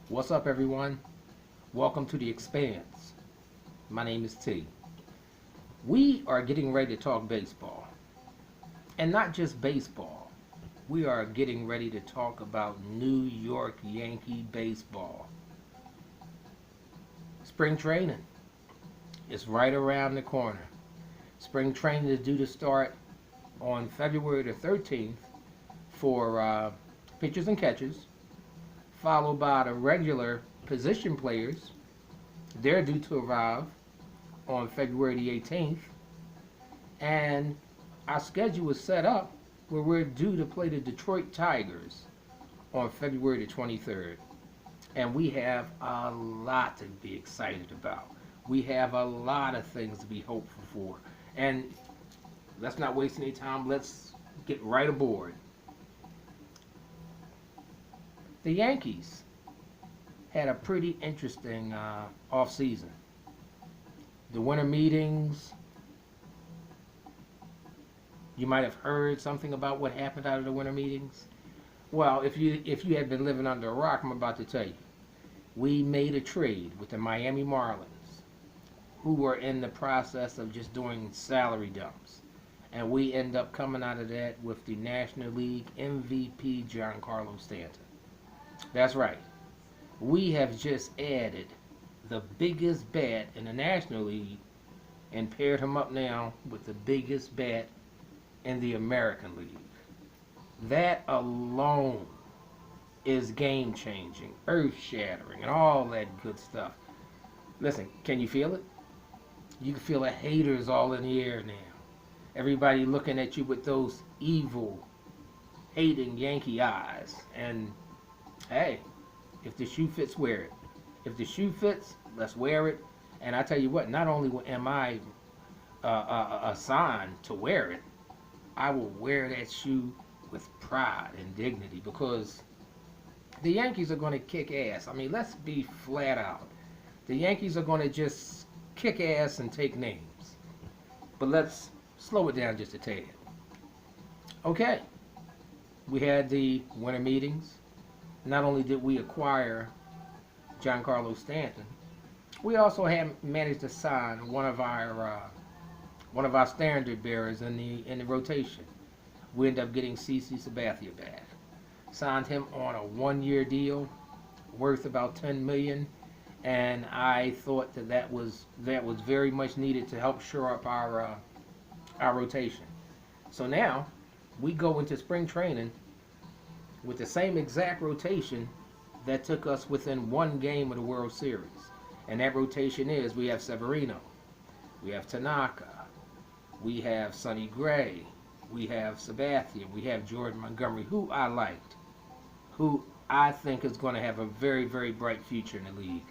What's up, everyone? Welcome to The Expanse. My name is T. We are getting ready to talk baseball. And not just baseball. We are getting ready to talk about New York Yankee baseball. Spring training is right around the corner. Spring training is due to start on February the 13th for pitchers and catchers, followed by the regular position players. They're due to arrive on February the 18th, and our schedule is set up where we're due to play the Detroit Tigers on February the 23rd. And we have a lot to be excited about. We have a lot of things to be hopeful for. And let's not waste any time. Let's get right aboard. The Yankees had a pretty interesting off season. The winter meetings, you might have heard something about what happened out of the winter meetings. Well, if you had been living under a rock, I'm about to tell you. We made a trade with the Miami Marlins, who were in the process of just doing salary dumps. And we end up coming out of that with the National League MVP Giancarlo Stanton. That's right. We have just added the biggest bat in the National League and paired him up now with the biggest bat in the American League. That alone is game changing, earth shattering, and all that good stuff. Listen, can you feel it? You can feel the haters all in the air now. Everybody looking at you with those evil, hating Yankee eyes. And hey, if the shoe fits, wear it. If the shoe fits, let's wear it. And I tell you what, not only am I assigned to wear it, I will wear that shoe with pride and dignity because the Yankees are going to kick ass. I mean, let's be flat out. The Yankees are going to just kick ass and take names. But let's slow it down just a tad. Okay, we had the winter meetings. Not only did we acquire Giancarlo Stanton, we also have managed to sign one of our standard bearers in the rotation. We ended up getting CC Sabathia back. Signed him on a 1-year deal worth about $10 million, and I thought that was very much needed to help shore up our rotation. So now we go into spring training with the same exact rotation that took us within one game of the World Series. And that rotation is, we have Severino, we have Tanaka, we have Sonny Gray, we have Sabathia, we have Jordan Montgomery, who I liked, who I think is going to have a very, very bright future in the league.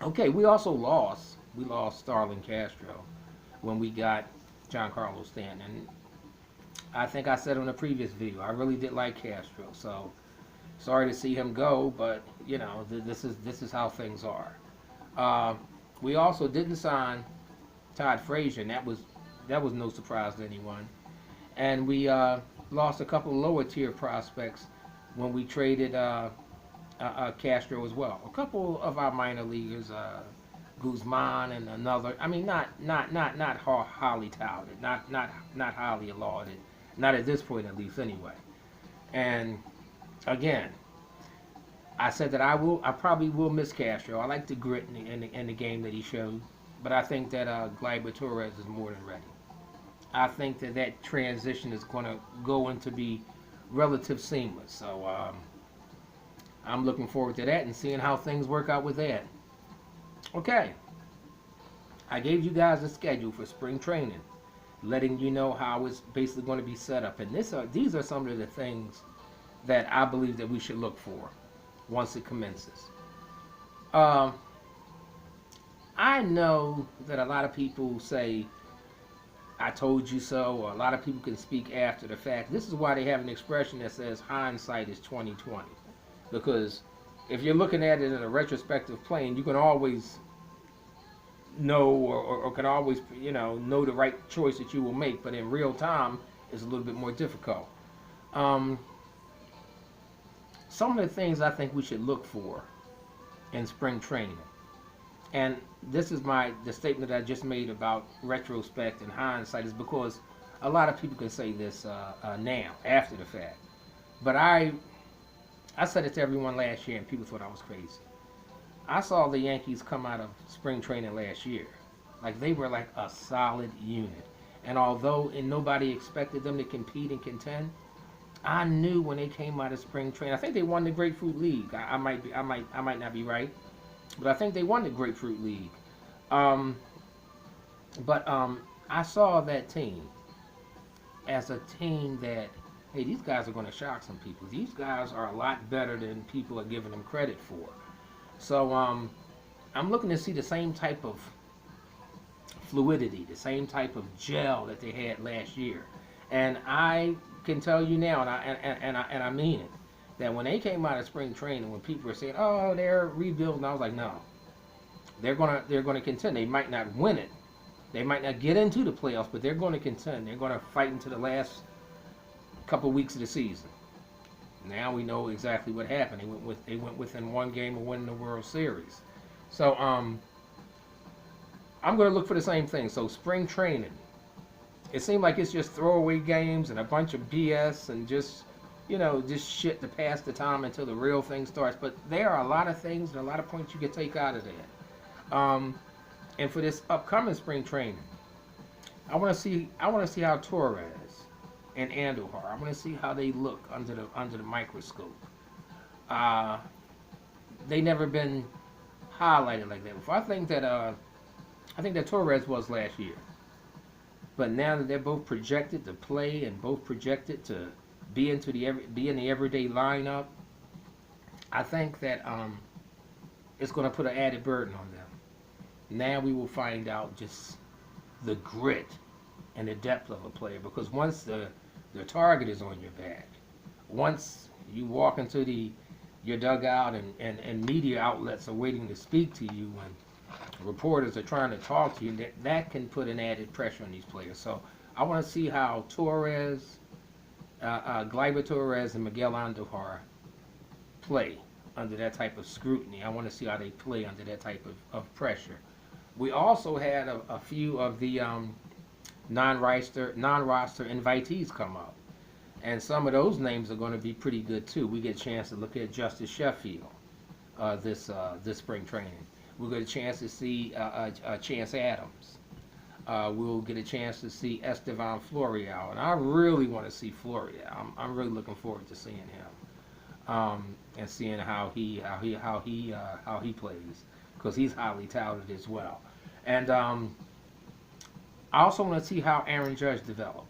Okay, we also lost Starlin Castro when we got Giancarlo Stanton. And I think I said on a previous video, I really did like Castro. So sorry to see him go, but you know, this is how things are. We also didn't sign Todd Frazier, and that was no surprise to anyone. And we lost a couple of lower tier prospects when we traded Castro as well. A couple of our minor leaguers, Guzman and another. I mean, not highly touted, not highly lauded, not at this point at least anyway. And again, I said that I probably will miss Castro. I like the grit in the game that he showed, but I think that Gleyber Torres is more than ready. I think that transition is going to go into be relative seamless. So I'm looking forward to that and seeing how things work out with that. Okay, I gave you guys a schedule for spring training, letting you know how it's basically going to be set up. And these are some of the things that I believe that we should look for once it commences. I know that a lot of people say, I told you so, or a lot of people can speak after the fact. This is why they have an expression that says hindsight is 20/20. Because if you're looking at it in a retrospective plane, you can always know or can always know the right choice that you will make, but in real time it's a little bit more difficult. some of the things I think we should look for in spring training. And this is the statement that I just made about retrospect and hindsight is because a lot of people can say this now after the fact. But I said it to everyone last year, and people thought I was crazy. I saw the Yankees come out of spring training last year, like they were like a solid unit. And although nobody expected them to compete and contend, I knew when they came out of spring training. I think they won the Grapefruit League. I might not be right, but I think they won the Grapefruit League. Um, but I saw that team as a team that, hey, these guys are going to shock some people. These guys are a lot better than people are giving them credit for. So I'm looking to see the same type of fluidity, the same type of gel that they had last year. And I can tell you now, and I mean it, that when they came out of spring training, when people were saying, "Oh, they're rebuilding," I was like, "No, they're gonna contend. They might not win it, they might not get into the playoffs, but they're going to contend. They're going to fight into the last couple weeks of the season." Now we know exactly what happened. They went within one game of winning the World Series. So I'm going to look for the same thing. So spring training, it seemed like it's just throwaway games and a bunch of BS and just just shit to pass the time until the real thing starts. But there are a lot of things and a lot of points you can take out of that. And for this upcoming spring training, I want to see how Torres and Andujar. I want to see how they look under the microscope. They never been highlighted like that before. I think that Torres was last year, but now that they're both projected to play and both projected to be in the everyday lineup, I think that it's going to put an added burden on them. Now we will find out just the grit and the depth of a player, because once the target is on your back, once you walk into your dugout and media outlets are waiting to speak to you and reporters are trying to talk to you, that can put an added pressure on these players. So I want to see how Torres, Gleyber Torres, and Miguel Andujar play under that type of scrutiny. I want to see how they play under that type of pressure. We also had a few of the non-roster invitees come up, and some of those names are going to be pretty good too. We get a chance to look at Justice Sheffield this spring training. We'll get a chance to see Chance Adams. We'll get a chance to see Estevan Florial, and I really want to see Florial. I'm really looking forward to seeing him and seeing how he plays, because he's highly touted as well. And I also want to see how Aaron Judge developed.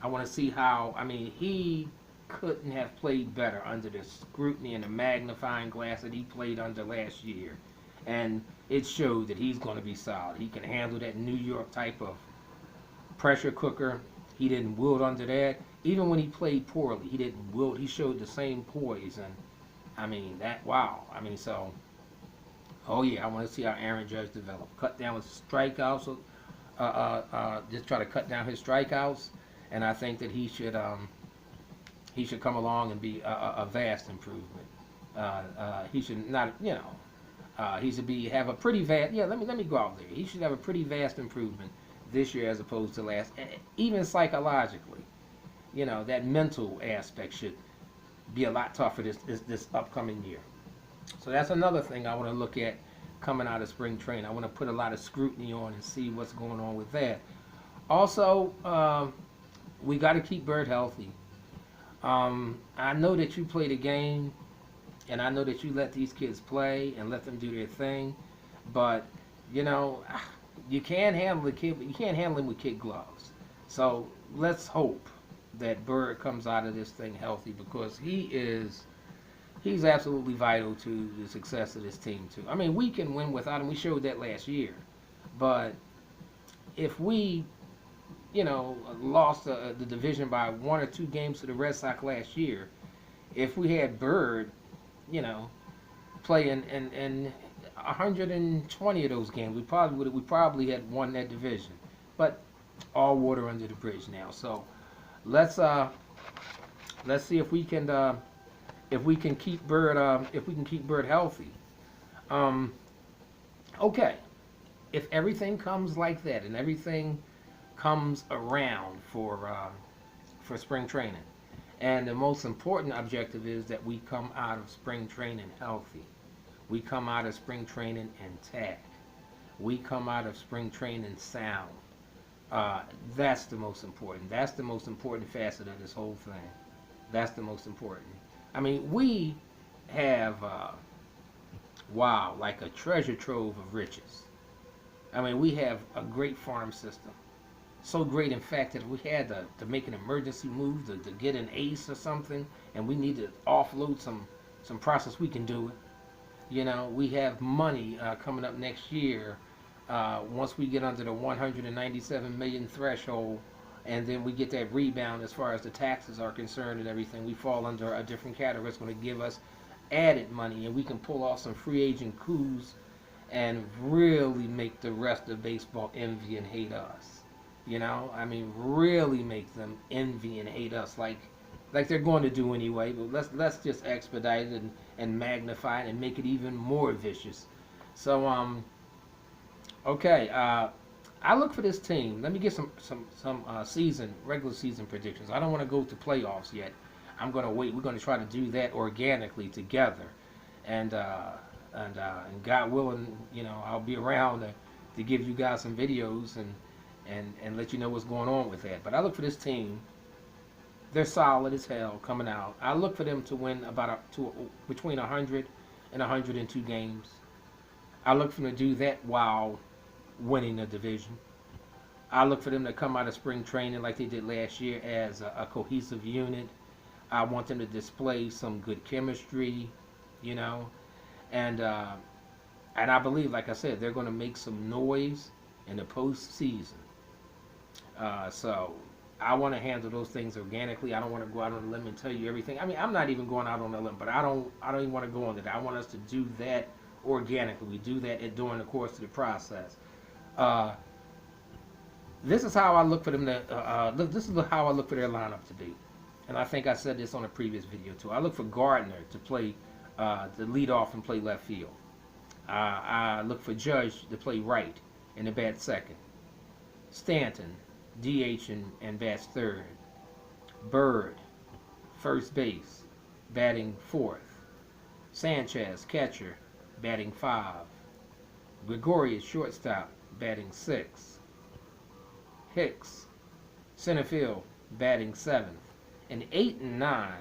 I want to see how, he couldn't have played better under the scrutiny and the magnifying glass that he played under last year. And it showed that he's going to be solid. He can handle that New York type of pressure cooker. He didn't wilt under that. Even when he played poorly, he didn't wilt. He showed the same poise. And, wow. Oh yeah, I want to see how Aaron Judge develop. Cut down his strikeouts. Just try to cut down his strikeouts. And I think that he should come along and be a vast improvement. He should not, he should have a pretty vast. Yeah, let me go out there. He should have a pretty vast improvement this year as opposed to last. Even psychologically, that mental aspect should be a lot tougher this upcoming year. So that's another thing I want to look at coming out of spring training. I want to put a lot of scrutiny on and see what's going on with that. Also, we got to keep Bird healthy. I know that you play the game, and I know that you let these kids play and let them do their thing, but you can't handle the kid. You can't handle him with kid gloves. So let's hope that Bird comes out of this thing healthy, because he's absolutely vital to the success of this team too. We can win without him. We showed that last year. But if we, lost the division by 1 or 2 games to the Red Sox last year, if we had Bird, playing in 120 of those games, we probably had won that division. But all water under the bridge now. So let's see if we can if we can keep Bird healthy. Um, okay, if everything comes like that and everything comes around for spring training, and the most important objective is that we come out of spring training healthy. We come out of spring training intact. We come out of spring training sound. Uh, that's the most important. That's the most important facet of this whole thing. That's the most important. I mean, we have, wow, like a treasure trove of riches. I mean, we have a great farm system. So great, in fact, that if we had to make an emergency move to get an ace or something, and we need to offload some process, we can do it. You know, we have money coming up next year. Once we get under the 197 million threshold, and then we get that rebound as far as the taxes are concerned and everything, we fall under a different category. It's going to give us added money, and we can pull off some free agent coups and really make the rest of baseball envy and hate us. You know, I mean, really make them envy and hate us, like they're going to do anyway. But let's just expedite it and magnify it and make it even more vicious. So okay, I look for this team. Let me get some regular season predictions. I don't want to go to playoffs yet. I'm going to wait. We're going to try to do that organically together, and God willing, you know, I'll be around to give you guys some videos and let you know what's going on with that. But I look for this team. They're solid as hell coming out. I look for them to win between 100 and 102 games. I look for them to do that while winning the division. I look for them to come out of spring training like they did last year as a cohesive unit. I want them to display some good chemistry, you know, and I believe, like I said, they're going to make some noise in the postseason. So I want to handle those things organically. I don't want to go out on a limb and tell you everything. I mean, I'm not even going out on a limb, but I don't even want to go on that. I want us to do that organically. We do that during the course of the process. This is how I look for them to. This is how I look for their lineup to be, and I think I said this on a previous video too. I look for Gardner to play, to lead off and play left field. I look for Judge to play right and to bat second. Stanton, DH and bats third. Bird, first base, batting fourth. Sanchez, catcher, batting 5. Gregorius, shortstop, batting 6. Hicks, center field, batting 7th. And 8 and 9,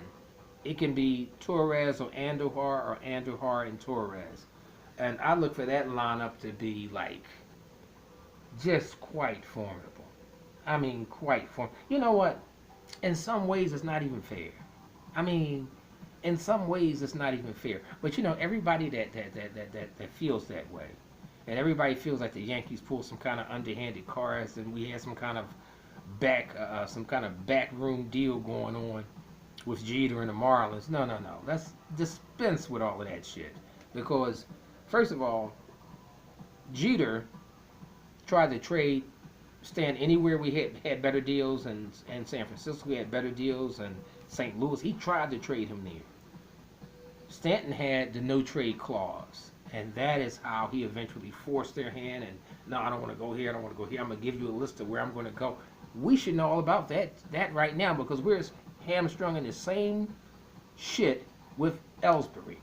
it can be Torres or Andujar and Torres. And I look for that lineup to be like just quite formidable. I mean, quite formidable. You know what? In some ways, it's not even fair. I mean, in some ways, it's not even fair. But you know, everybody that feels that way, and everybody feels like the Yankees pulled some kind of underhanded cards, and we had some kind of backroom deal going on with Jeter and the Marlins. No. Let's dispense with all of that shit. Because, first of all, Jeter tried to trade Stan anywhere we had better deals, and San Francisco we had better deals, and St. Louis. He tried to trade him there. Stanton had the no trade clause, and that is how he eventually forced their hand. And no, I don't want to go here. I don't want to go here. I'm gonna give you a list of where I'm going to go. We should know all about that right now, because we're hamstrung in the same shit with Ellsbury.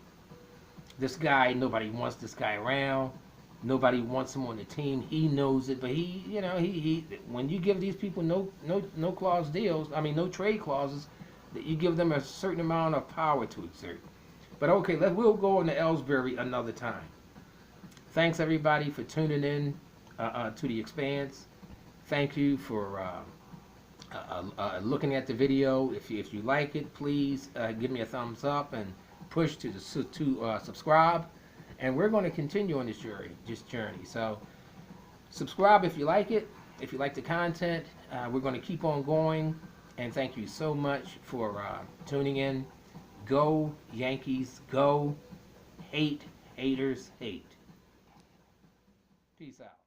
This guy, nobody wants this guy around. Nobody wants him on the team. He knows it, but he when you give these people no clause deals, I mean no trade clauses, that you give them a certain amount of power to exert. But okay, we'll go on to Ellsbury another time. Thanks everybody for tuning in to the Expanse. Thank you for looking at the video. If you like it, please give me a thumbs up and push to subscribe. And we're going to continue on this journey. So subscribe if you like it. If you like the content, we're going to keep on going. And thank you so much for tuning in. Go Yankees, go. Hate, haters, hate. Peace out.